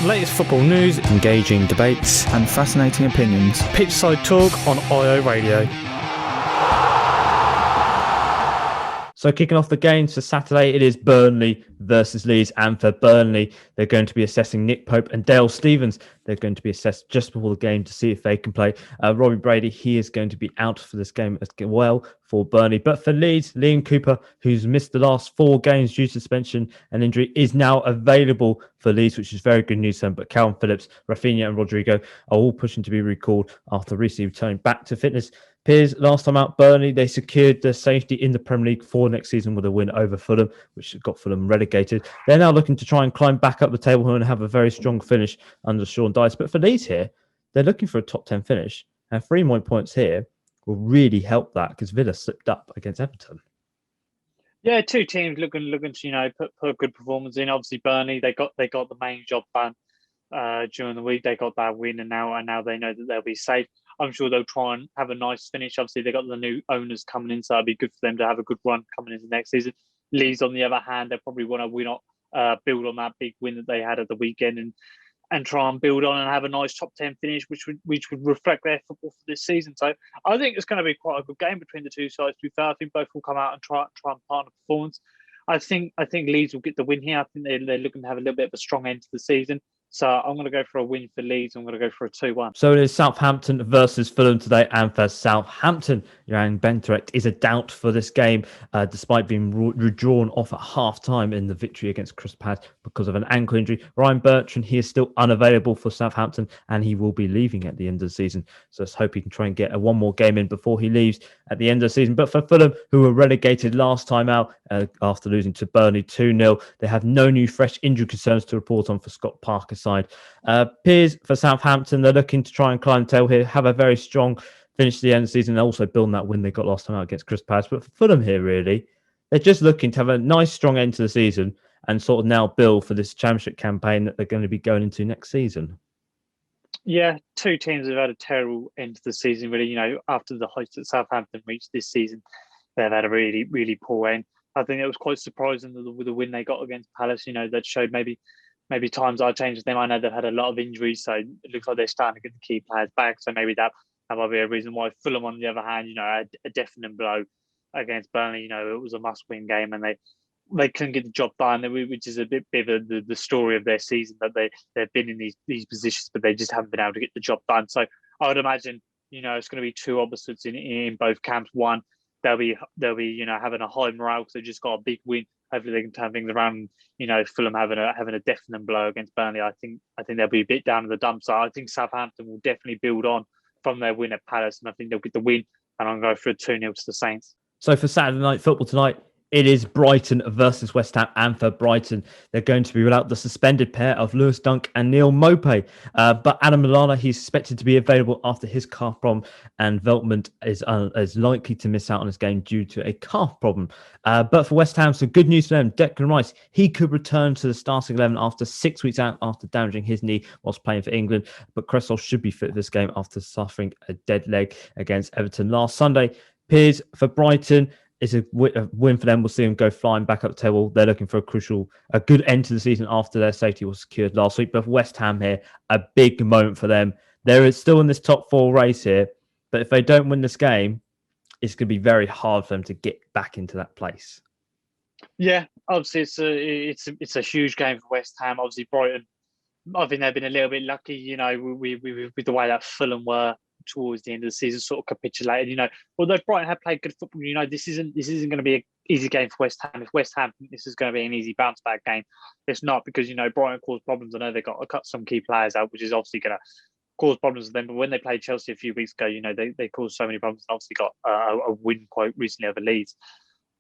Latest football news, engaging debates, and fascinating opinions. Pitchside talk on IO Radio. So kicking off the games for Saturday, it is Burnley versus Leeds. And for Burnley, they're going to be assessing Nick Pope and Dale Stephens. They're going to be assessed just before the game to see if they can play. Robbie Brady, he is going to be out for this game as well for Burnley. But for Leeds, Liam Cooper, who's missed the last 4 games due to suspension and injury, is now available for Leeds, which is very good news for them. But Calvin Phillips, Rafinha and Rodrigo are all pushing to be recalled after recently returning back to fitness. Piers, last time out, Burnley, they secured their safety in the Premier League for next season with a win over Fulham, which got Fulham relegated. They're now looking to try and climb back up the table and have a very strong finish under Sean Dyche. But for Leeds here, they're looking for a top 10 finish. And 3 more points here will really help that because Villa slipped up against Everton. Yeah, 2 teams looking to put a good performance in. Obviously, Burnley they got the main job done during the week. They got that win, and now they know that they'll be safe. I'm sure they'll try and have a nice finish. Obviously, they got the new owners coming in, so it'll be good for them to have a good run coming into next season. Leeds, on the other hand, they probably want to build on that big win that they had at the weekend and try and build on and have a nice top 10 finish, which would reflect their football for this season. So I think it's going to be quite a good game between the two sides. To be fair, I think both will come out and try and partner performance. I think Leeds will get the win here. I think they're looking to have a little bit of a strong end to the season. So I'm going to go for a win for Leeds. I'm going to go for a 2-1. So it is Southampton versus Fulham today. And for Southampton, Jan Benterecht is a doubt for this game, despite being withdrawn off at half-time in the victory against Crystal Palace because of an ankle injury. Ryan Bertrand, he is still unavailable for Southampton, and he will be leaving at the end of the season. So let's hope he can try and get one more game in before he leaves at the end of the season. But for Fulham, who were relegated last time out after losing to Burnley 2-0, they have no new fresh injury concerns to report on for Scott Parker's side. Piers, for Southampton, they're looking to try and climb the tail here, have a very strong finish to the end of the season, and also build that win they got last time out against Crystal Palace. But for Fulham here, really, they're just looking to have a nice, strong end to the season and sort of now build for this championship campaign that they're going to be going into next season. Yeah, 2 teams have had a terrible end to the season, really. After the heights that Southampton reached this season, they've had a really, really poor end. I think it was quite surprising with the win they got against Palace. That showed maybe times are changing them. I know they've had a lot of injuries, so it looks like they're starting to get the key players back. So maybe that might be a reason why. Fulham, on the other hand, a deafening blow against Burnley. It was a must-win game, and they couldn't get the job done, which is a bit of the story of their season, that they've been in these positions, but they just haven't been able to get the job done. So I would imagine, it's going to be 2 opposites in both camps. One, they'll be having a high morale because they just got a big win. Hopefully they can turn things around. Fulham having a deafening blow against Burnley. I think they'll be a bit down in the dumps. So I think Southampton will definitely build on from their win at Palace, and I think they'll get the win. And I'm going to go for a 2-0 to the Saints. So for Saturday night football tonight, it is Brighton versus West Ham, and for Brighton, they're going to be without the suspended pair of Lewis Dunk and Neil Maupay. But Adam Lallana, he's expected to be available after his calf problem, and Veltman is likely to miss out on his game due to a calf problem. But for West Ham, so good news for them. Declan Rice, he could return to the starting 11 after 6 weeks out after damaging his knee whilst playing for England. But Cresswell should be fit for this game after suffering a dead leg against Everton last Sunday. Piers, for Brighton, it's a win for them. We'll see them go flying back up the table. They're looking for a good end to the season after their safety was secured last week. But for West Ham here, a big moment for them. They're still in this top 4 race here, but if they don't win this game, it's going to be very hard for them to get back into that place. Yeah, obviously it's a huge game for West Ham. Obviously Brighton, I think they've been a little bit lucky, with the way that Fulham were towards the end of the season, sort of capitulated. Although Brighton have played good football, this isn't going to be an easy game for West Ham. If West Ham think this is going to be an easy bounce back game, it's not, because Brighton caused problems. I know they got to cut some key players out, which is obviously going to cause problems for them. But when they played Chelsea a few weeks ago, they caused so many problems, and obviously got a win quite recently over Leeds.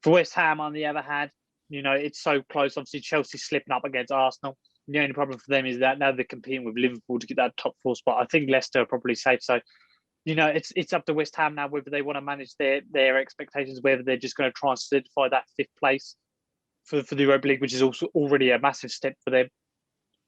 For West Ham, on the other hand, it's so close. Obviously Chelsea slipping up against Arsenal. The only problem for them is that now they're competing with Liverpool to get that top 4 spot. I think Leicester are probably safe. So it's up to West Ham now whether they want to manage their expectations, whether they're just going to try and solidify that 5th place for the Europa League, which is also already a massive step for them,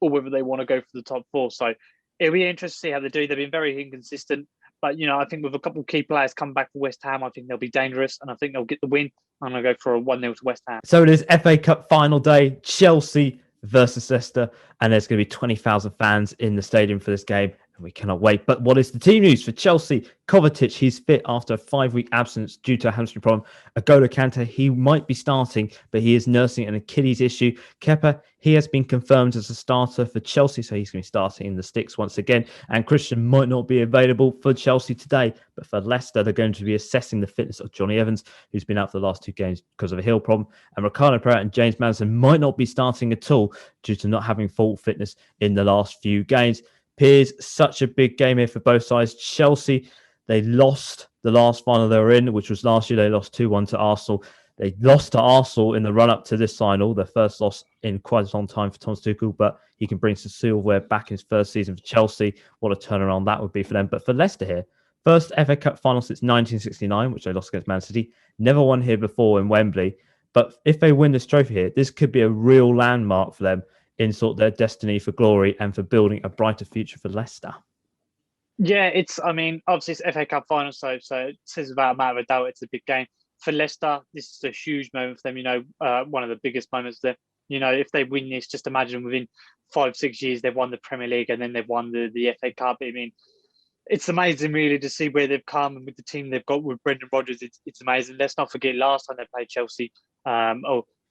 or whether they want to go for the top 4. So it'll be interesting to see how they do. They've been very inconsistent, but I think with a couple of key players coming back for West Ham, I think they'll be dangerous, and I think they'll get the win. I'm going to go for a 1-0 to West Ham. So it is FA Cup final day. Chelsea versus Leicester, and there's going to be 20,000 fans in the stadium for this game, and we cannot wait. But what is the team news for Chelsea? Kovacic, he's fit after a 5-week absence due to a hamstring problem. N'Golo Kante, he might be starting, but he is nursing an Achilles issue. Kepa, he has been confirmed as a starter for Chelsea, so he's going to be starting in the sticks once again. And Christian might not be available for Chelsea today, but for Leicester, they're going to be assessing the fitness of Johnny Evans, who's been out for the last 2 games because of a heel problem. And Ricardo Pereira and James Maddison might not be starting at all due to not having full fitness in the last few games. Piers, such a big game here for both sides. Chelsea, they lost the last final they were in, which was last year. They lost 2-1 to Arsenal. They lost to Arsenal in the run-up to this final, their first loss in quite a long time for Thomas Tuchel, but he can bring some silverware back in his first season for Chelsea. What a turnaround that would be for them. But for Leicester here, first FA Cup final since 1969, which they lost against Man City. Never won here before in Wembley. But if they win this trophy here, this could be a real landmark for them in sort of their destiny for glory and for building a brighter future for Leicester. Yeah, obviously it's FA Cup final, so it says without a matter of doubt it's a big game. For Leicester, this is a huge moment for them, one of the biggest moments for them. If they win this, just imagine within 5-6 years they've won the Premier League and then they've won the FA Cup. It's amazing really to see where they've come and with the team they've got with Brendan Rodgers. It's amazing. Let's not forget last time they played Chelsea,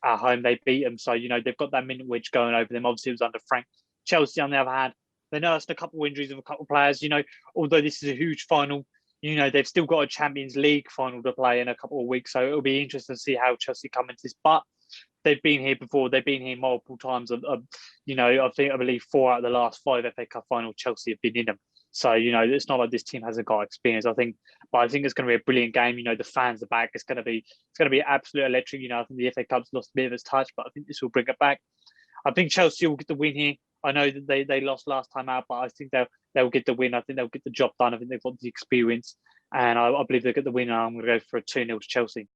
at home, they beat them. So, they've got that minute wedge going over them. Obviously, it was under Frank. Chelsea, on the other hand, they nursed a couple of injuries of a couple of players. Although this is a huge final, they've still got a Champions League final to play in a couple of weeks. So it'll be interesting to see how Chelsea come into this. But they've been here before. They've been here multiple times. I believe 4 out of the last 5 FA Cup finals, Chelsea have been in them. So, it's not like this team hasn't got experience. I think it's going to be a brilliant game. The fans are back. It's going to be absolute electric. I think the FA Cup's lost a bit of its touch, but I think this will bring it back. I think Chelsea will get the win here. I know that they lost last time out, but I think they'll get the win. I think they'll get the job done. I think they've got the experience, and I believe they'll get the win. And I'm going to go for a 2-0 to Chelsea.